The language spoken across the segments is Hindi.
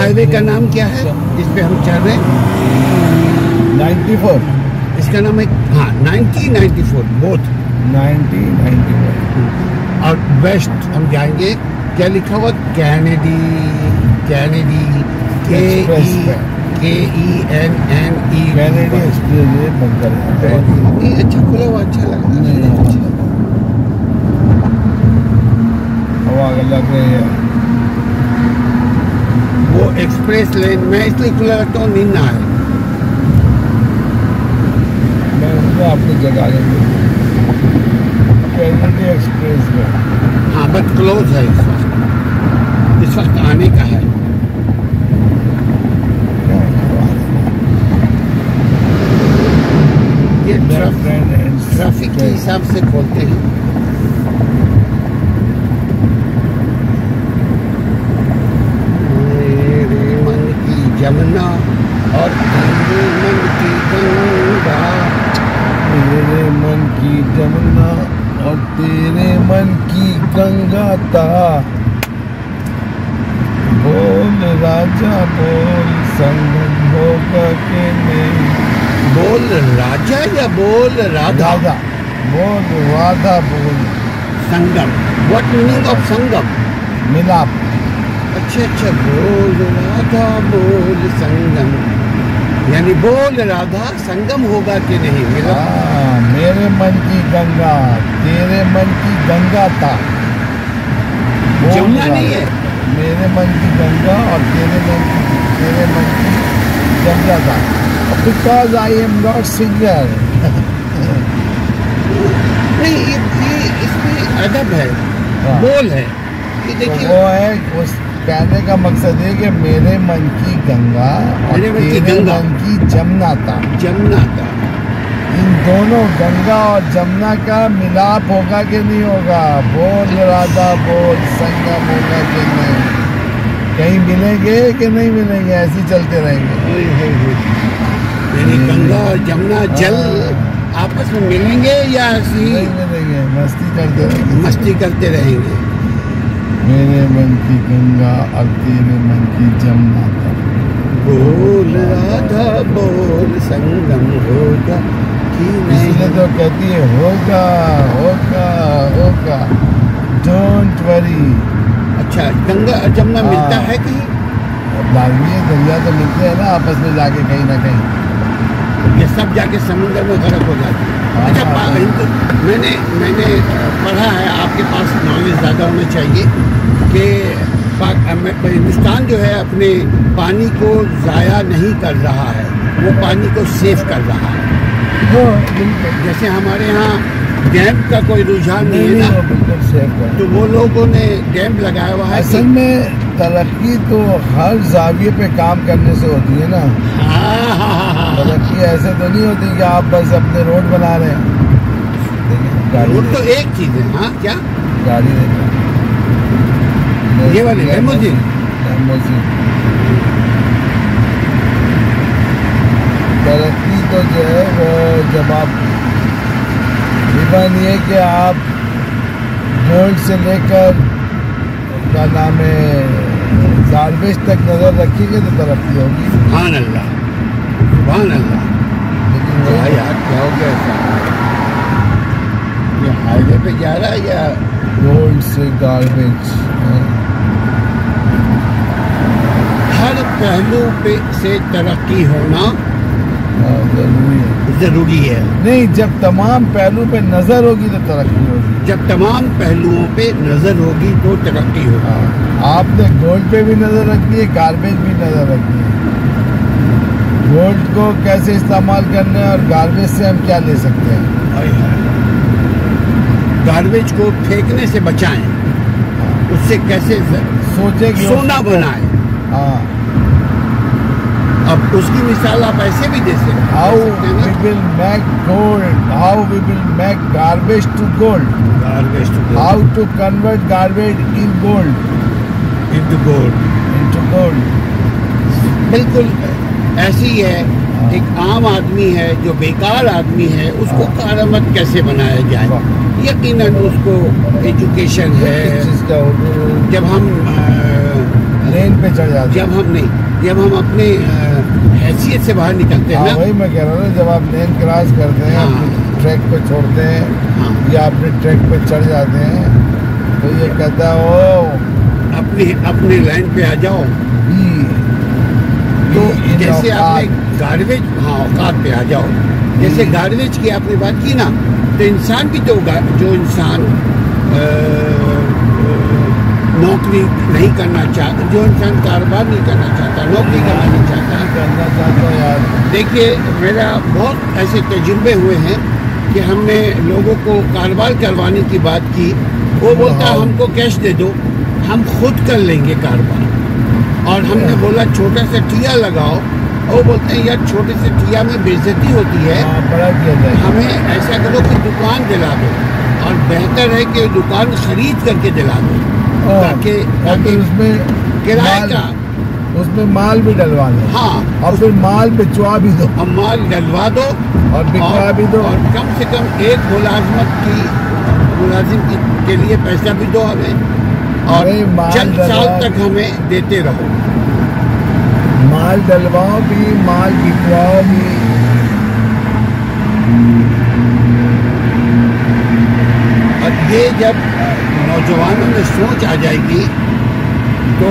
हाईवे का नाम क्या है इस पे हम चल रहे हैं? 94। इसका नाम है, हाँ, 1994 बोथ 1994। और वेस्ट हम जाएंगे, क्या लिखा हुआ? Kennedy KENNE। कैनेडी एक्सप्रेस ये बंकर है। ये अच्छा खुला हुआ, अच्छा लग रहा है। हवा लग रही है। वो एक्सप्रेस लेन में इसलिए खुला रखता हूँ, नींद ना आए। मैं उनको आपको जगा देंगे कैनेडी एक्सप्रेस में। हाँ, बट क्लोज है इस वक्त आने का है। ये ट्रैफिक के हिसाब से खोलते हैं। मेरे मन की जमुना और तेरे मन की गंगा, मेरे मन की जमुना और तेरे मन की गंगा ता। बोल राजा बोल, संगम होगा के नहीं। बोल राजा या बोल राधा? राधा बोल, राधा बोल। संगम, व्हाट मीनिंग ऑफ संगम? मिलाप। अच्छा, बोल राधा बोल संगम, यानी बोल राधा संगम होगा कि नहीं? मिला। मेरे मन की गंगा तेरे मन की गंगा था। जमुना नहीं है। मेरे मन की गंगा और तेरे मन की गंगा था। Because I am not singer। नहीं, ये इसमें अदब है, बोल है। ये देखिए, वो है, उस कहने का मकसद है कि मेरे मन की गंगा और तेरे मन की जमुना था। इन दोनों गंगा और जमुना का मिलाप होगा कि नहीं होगा? बोल राधा बोल, संगम होगा कि नहीं? कहीं मिलेंगे कि नहीं मिलेंगे? ऐसे ही चलते रहेंगे। यानी गंगा और जमुना जल आपस में मिलेंगे या ऐसे ही नहीं मिलेंगे? मस्ती करते रहेंगे। मेरे मन की गंगा और तेरे मन की जमुना था। बोल राधा बोल, संगम होगा कि नहीं? इसलिए तो कहती है होगा होगा होगा, डोंट वरी। अच्छा, गंगा और जमुना मिलता है कहीं? लाजमी है, दरिया तो मिलते हैं ना आपस में जाके कहीं ना कहीं। ये सब जाके समुद्र में गरक हो जाती है। अच्छा, मैंने पढ़ा है, आपके पास नॉलेज ज़्यादा होना चाहिए कि हिंदुस्तान जो है अपने पानी को ज़ाया नहीं कर रहा है, वो पानी को सेव कर रहा है। जैसे हमारे यहाँ डैम का कोई रुझान नहीं है ना, तो वो लोगों ने डैम लगाया हुआ है। असल में तरक्की तो हर जाविये पे काम करने से होती है ना। तरक्की ऐसे तो नहीं होती कि आप बस अपने रोड बना रहे हैं। रोड तो एक चीज़ है। हाँ, क्या गाड़ी ये वाली लेमोजिन। तरक्की तो जो है वो जब आप ये है कि आप गोल्ड से लेकर क्या नाम है गार्बेज तक नजर रखेंगे तो तरक्की होगी। सुभान अल्लाह, सुभान अल्लाह। लेकिन यार क्या हो गया ऐसा? ये हाईवे पे जा रहा है या गोल्ड से गार्बेज? हर पहलू पे से तरक्की होना जरूरी है। नहीं, जब तमाम पहलू पे नजर होगी तो तरक्की होगी। जब तमाम पहलुओं पे नजर होगी तो तरक्की होगी। आपने गोल्ड पे भी नजर रखनी है, गार्बेज भी नजर रखनी है। गोल्ड को कैसे इस्तेमाल करना है और गार्बेज से हम क्या ले सकते हैं। गार्बेज को फेंकने से बचाएं, उससे कैसे सोचे कि सोना बनाए। हाँ, अब उसकी मिसाल आप ऐसे भी दे सकते हैं। How we will make gold, how we will make garbage to gold, how to convert garbage in gold, into gold. बिल्कुल ऐसी है। एक आम आदमी है जो बेकार आदमी है, उसको कारआमद कैसे बनाया जाए? यकीनन उसको एजुकेशन है। जब हम लेन पे चढ़ जाते हैं। जब हम अपने हैसियत से बाहर निकलते हैं ना, वही मैं कह रहा हूँ, जब आप लेन क्रॉस करते हैं, अपने ट्रैक पे छोड़ते हैं या अपने ट्रैक पे चढ़ जाते हैं, तो ये कहता है ओ अपने लाइन पे आ जाओ। तो जैसे आपने गार्बेज, औकात पे आ जाओ। जैसे गार्बेज की आपने बात की ना, तो इंसान भी तो जो इंसान नौकरी नहीं करना चाहता, जो इंसान कारोबार नहीं करना चाहता, नौकरी करना नहीं चाहता यार। देखिए, मेरा बहुत ऐसे तजुर्बे हुए हैं कि हमने लोगों को कारोबार करवाने की बात की, वो बोलता है हमको कैश दे दो, हम खुद कर लेंगे कारोबार। और हमने बोला छोटा सा ठिया लगाओ, वो बोलते हैं यार छोटे से ठिया में बेइज्जती होती है, हमें ऐसा करो कि दुकान दिला दो, और बेहतर है कि दुकान खरीद करके दिला दो, ताकि उसमें किराए का उसमें माल भी डलवा दो। हाँ, और फिर माल बिचवा भी दो, और माल डलवा दो और बिचवा भी दो, और कम से कम एक मुलाजिम के लिए पैसा भी दो हमें, और चंद साल तक हमें देते रहो। माल डलवाओ भी, माल बिकवाओ भी। और ये जब नौजवानों में सोच आ जाएगी तो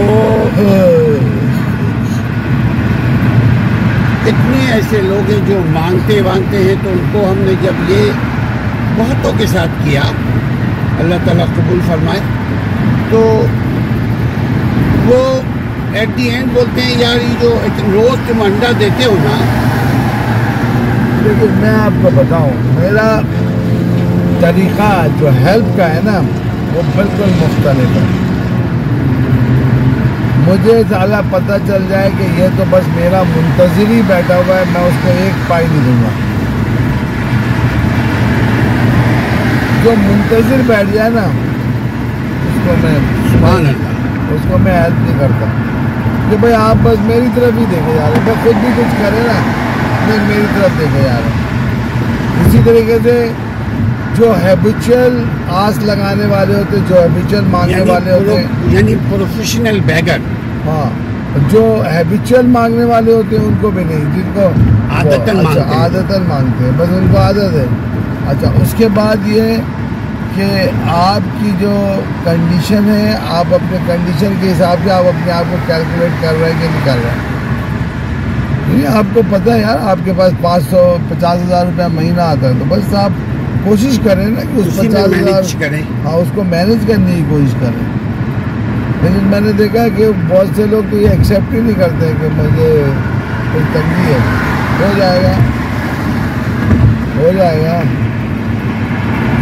इतने ऐसे लोग हैं जो मांगते हैं, तो उनको हमने जब ये बहुतों के साथ किया, अल्लाह ताला कबूल फरमाए, तो वो एट दी एंड बोलते हैं यार ये जो रोज तुम अंडा देते हो ना। देखिए मैं आपको बताऊं, मेरा तरीका जो हेल्प का है ना, वो बिल्कुल मुख्तलिफ है। मुझे साला पता चल जाए कि ये तो बस मेरा मुंतज़िर ही बैठा हुआ है, मैं उसको एक पाई नहीं दूंगा। जो मुंतज़िर बैठ जाए ना, उसको मैं हेल्प नहीं करता कि भाई आप बस मेरी तरफ ही देखे जा रहे हैं, मैं खुद भी कुछ करे ना, मैं मेरी तरफ देखे जा रहा हूँ। इसी तरीके से जो हैबिचुअल आस लगाने वाले होते, जो हैबिचुअल मांगने वाले होते हैं, यानी प्रोफेशनल बैगर, हाँ, जो हैबिचुअल मांगने वाले होते हैं उनको भी नहीं, जिनको आदतन मांगते हैं, बस उनको आदत है। अच्छा, उसके बाद ये कि आपकी जो कंडीशन है, आप अपने कंडीशन के हिसाब से आप अपने आप को कैलकुलेट कर रहे हैं कि नहीं कर रहे हैं। ये आपको पता है यार, आपके पास 550,000 रुपया महीना आता है, तो बस आप कोशिश करें ना कि उस 50,000, हाँ, उसको मैनेज करने की कोशिश करें। लेकिन मैंने देखा है कि बहुत से लोग तो ये एक्सेप्ट ही नहीं करते कि मुझे कोई तंगी है। हो जाएगा,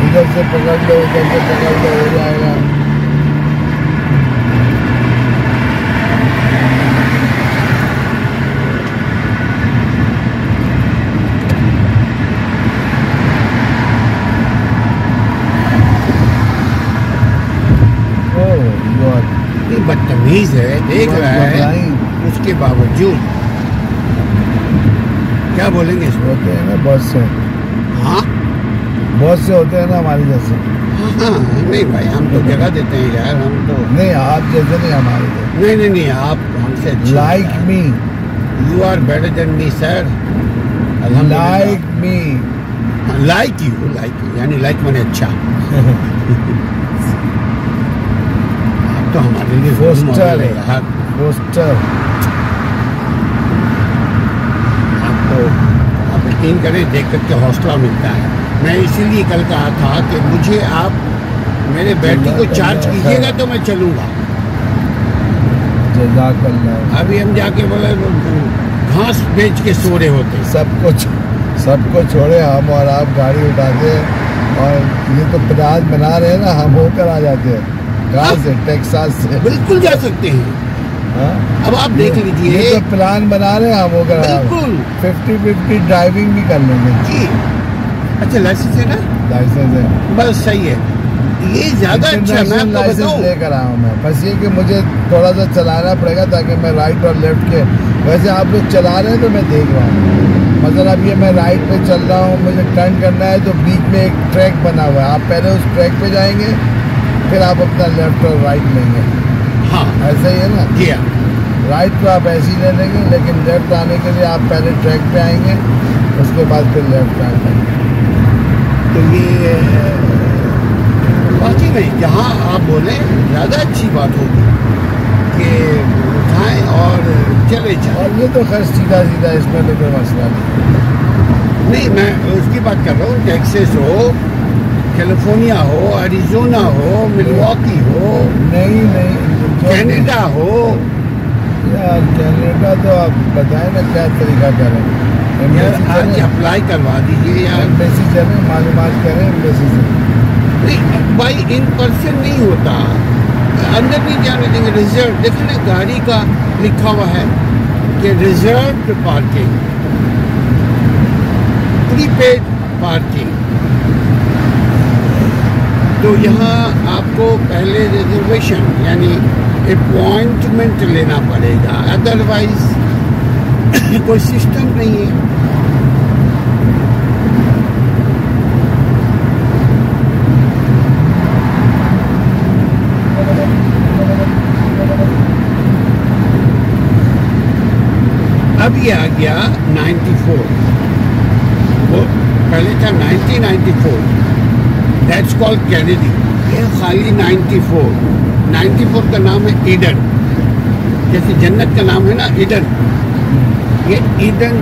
इधर से पकड़ लो, उधर से पकड़ लो, हो जाएगा। बदतमीज है, देख रहा है, उसके बावजूद क्या बोलेंगे इसमें? होते हैं ना बहुत से, हाँ बहुत से होते हैं ना हमारे जैसे। हाँ, नहीं भाई, हम तो जगह देते हैं यार, हम तो नहीं, आप जैसे नहीं, हमारे जैसे। नहीं, आप हमसे अच्छे। Like me, you are better than me sir. Like me, like you, यानी लाइक मैंने अच्छा। तो हमारे लिए पोस्टर है यार, पोस्टर। आप यकीन करें, देख करके हौसला मिलता है। मैं इसीलिए कल कहा था कि मुझे आप मेरे बैटरी को चार्ज कीजिएगा तो मैं चलूँगा। अभी हम जाके बोले घास बेच के सो रहे होते। सबको छोड़े, हम और आप गाड़ी उठाते और ये तो प्लान बना रहे हैं ना, हम होकर आ जाते हैं कहाँ से, टेक्सास से। बिल्कुल जा सकते हैं। हाँ? अब आप देख लीजिए, ये तो प्लान बना रहे हैं हम होकर, बिल्कुल 50-50 ड्राइविंग भी कर लेंगे जी। अच्छा, लाइसेंस है ना? लाइसेंस है, बस सही है, ये ज्यादा अच्छा है। मैं आपको लाइसेंस लेकर आया हूँ मैं, बस ये कि मुझे थोड़ा सा चलाना पड़ेगा ताकि मैं राइट और लेफ्ट के, वैसे आप लोग चला रहे हैं तो मैं देख रहा हूँ। मतलब अब ये मैं राइट पे चल रहा हूँ, मुझे टर्न करना है, तो बीच में एक ट्रैक बना हुआ है, आप पहले उस ट्रैक पे जाएंगे, फिर आप अपना लेफ्ट और राइट लेंगे। हाँ, ऐसा ही है ना? जी हाँ। राइट तो आप ऐसे ही ले लेंगे, लेकिन लेफ्ट आने के लिए आप पहले ट्रैक पे आएंगे, उसके बाद फिर लेफ्ट आएंगे। तो ये वाकई में जहाँ आप बोलें ज़्यादा अच्छी बात होगी कि उठाएं और चले जाएं। और ये तो खैर सीधा सीधा, इसमें तो कोई मसला नहीं, मैं उसकी बात कर रहा हूँ। टेक्सास हो, कैलिफोर्निया हो, एरिजोना हो, मिलवॉकी हो, नहीं कनाडा हो। यार कनाडा तो आप बताएं ना क्या तरीका करें। आज अप्लाई करवा दीजिए यार। एम्बेसी चलें, मालूमात करें एम्बेसी से। नहीं भाई, इन पर्सन नहीं होता, अंदर नहीं जाने देंगे। रिजर्व देखिए ना, गाड़ी का लिखा हुआ है कि रिजर्व पार्किंग, प्रीपेड पार्किंग। तो यहाँ आपको पहले रिजर्वेशन यानी अपॉइंटमेंट लेना पड़ेगा, अदरवाइज कोई सिस्टम नहीं है। अब ये आ गया 94, वो पहले था 1994, दैट्स कॉल्ड कैनेडी। ये खाली 94 का नाम है ईडन, जैसे जन्नत का नाम है ना ईडन। ये ईडन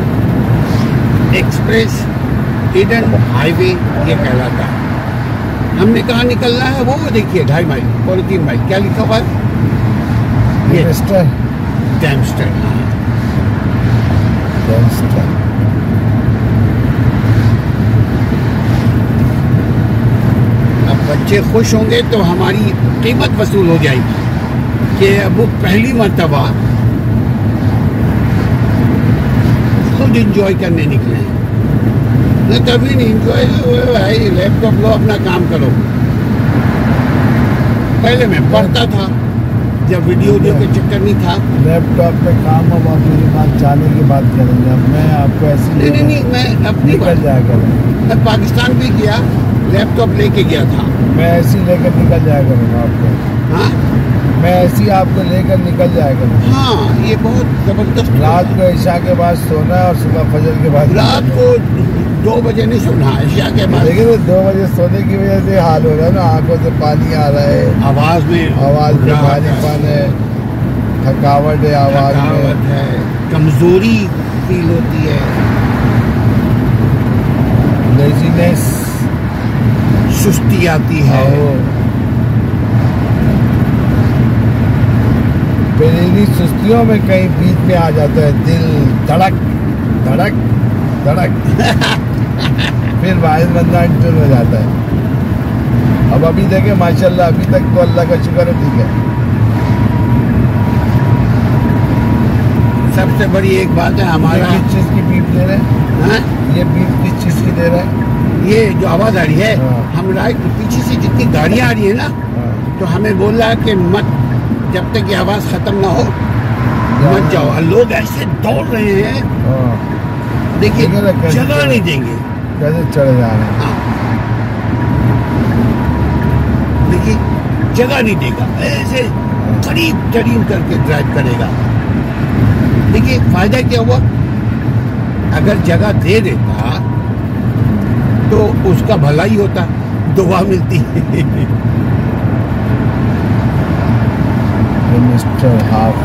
एक्सप्रेस, ईडन हाईवे ये कहलाता है। हमने कहाँ निकलना है वो देखिए, 2.5 माइल, 3 माइल। क्या लिखा हुआ है? ये डैमस्टर। अब बच्चे खुश होंगे तो हमारी कीमत वसूल हो जाएगी कि अब वो पहली मर्तबा खुद इंजॉय करने निकले हैं। नहीं कभी नहीं इंजॉय भाई, लैपटॉप लो अपना काम करो। पहले मैं पढ़ता था जब वीडियो के चक्कर नहीं था। लैपटॉप पे काम, अब आप मेरी बात जाने की बात करेंगे। अब मैं आपको ऐसी नहीं, मैं अपनी निकल जाया करूँगा। मैं पाकिस्तान भी गया, लैपटॉप लेके गया था। मैं ऐसी लेकर निकल जाया करूँगा आपको। हाँ, मैं ऐसी आपको लेकर निकल जाया करूँगा। हाँ, ये बहुत जबरदस्त। रात को ईशा के बाद सोना है और सुबह फजर के बाद। रात को 2 बजे नहीं सोना, ईशा के बाद। लेकिन तो 2 बजे सोने की वजह से हाल हो रहा है ना, आंखों से पानी आ रहा है, आवाज में पानीपन है, थकावट है, आवाज में है, कमजोरी फील होती है, लेजीनेस, सुस्ती आती है। फिर इन्हीं सुस्तियों में कहीं बीच में आ जाता है दिल धड़क धड़क धड़क फिर वाहिद बंदा इंटर हो जाता है। अब अभी देखे माशाल्लाह, अभी तक तो अल्लाह का शुक्र है, ठीक है। सबसे बड़ी एक बात है हमारा। किस चीज की बीप दे रहे हैं? ये बीप किस चीज की दे रहा है? ये जो आवाज आ रही है, हम राइट पीछे से जितनी गाड़ियां आ रही है ना, तो हमें बोल रहा है कि मत, जब तक ये आवाज खत्म ना हो मत जाओ। लोग ऐसे दौड़ रहे हैं, देखिए जगह नहीं देंगे, कैसे चढ़ जा रहे हैं। हाँ, देखिए जगह नहीं देगा, ऐसे करीब करीब करके ड्राइव करेगा। देखिए फायदा क्या हुआ, अगर जगह दे देता तो उसका भला ही होता, दुआ मिलती है। मिस्टर हाफ,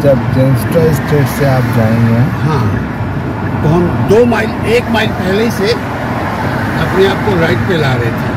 जब जेंस्टर स्टेट से आप जाएंगे, हाँ, तो हम 1 माइल पहले से अपने आप को राइट पे ला रहे थे।